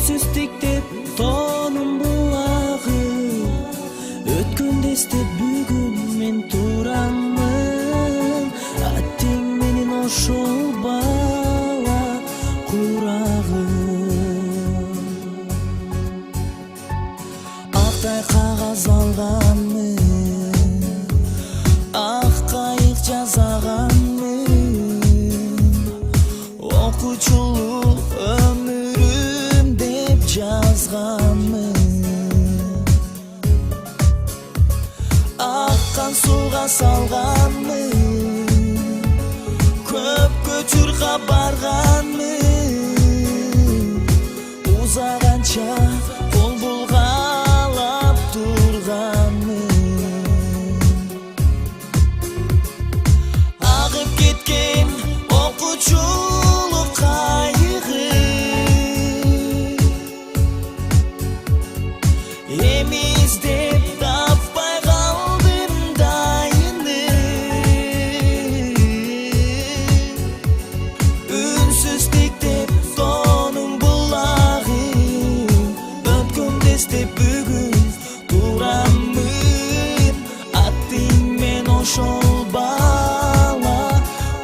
үнсүз тиктеп тоонун булагы, өткөндө эстеп бүгүн мен турамын. Аттиң менин ошол бала курагым. Актай кагаз алганмын, ак кайык жасаганмын. Окуучулук өмүрүм деп жазганмын. Аккан сууга салганмын, көпкө чуркап барганмын. Узаганча кол булгалап турганмын. Агып кеткен окуучулук кайыгы, эми издеп таппай калдым дайыны. Үнсүз тиктеп тоонун булагы, өткөндө эстеп бүгүн турамын. Аттиң мен ошол бала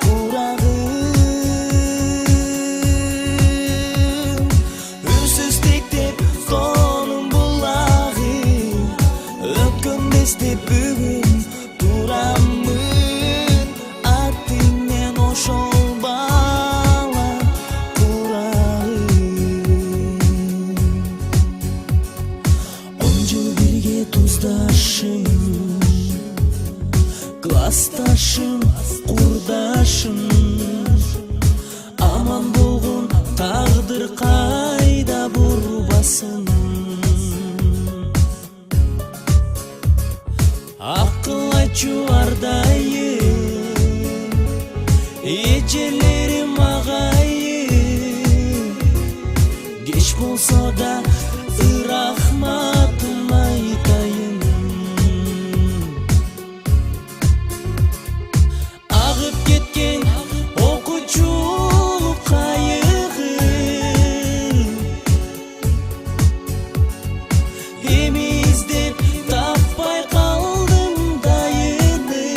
курагым. Үнсүз тиктеп тоонун булагы, өткөндө эстеп бүгүн турамын. Аттиң мен ошол бала курагым. 10 жыл бирге туздашым, классташым, курдашым. Аман болгон тагдыр кайда бурбасын. Акыл айтчу ардайым, эжелерим агайым. Кеч болсо да рахматын айтайын. Агып кеткен окуучулук кайыгы, эми издеп таппай калдым дайыны.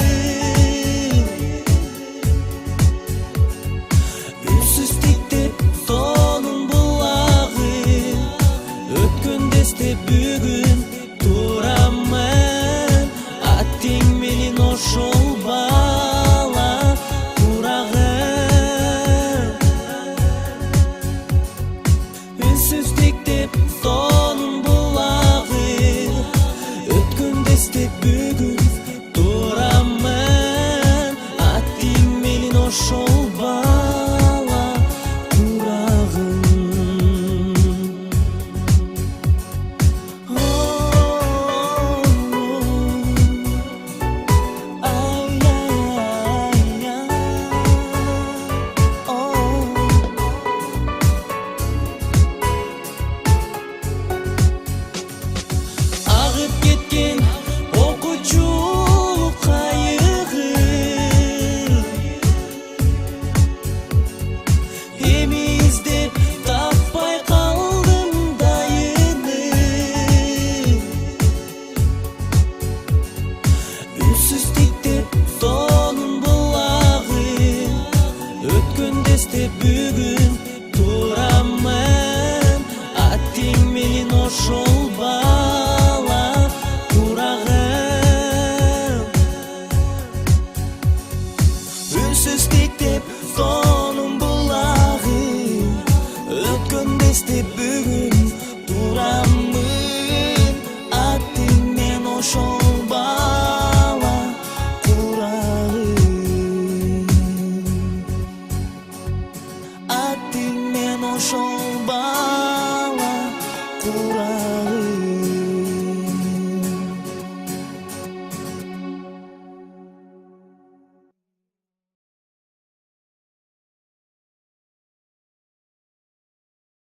Үнсүз тиктеп тоонун булагы, өткөндө эстеп бүгүн турамын. Аттиң менин ошол бала курагым. Үнсүз тиктеп тоонун булагы, өткөндө эстеп бүгүн турамын. Аттиң менин ошол бала курагым. Агып кеткен окуучулук кайыгы, эми издеп таппай калдым дайыны. Үнсүз тиктеп тоонун булагы, өткөндө эстеп бүгүн турамын. Аттиң менин ошол бала курагым. Үнсүз тиктеп тоонун булагы, өткөндө эстеп бүгүн турамын. Аттиң мен ошол бала курагым. Аттиң мен ошол бала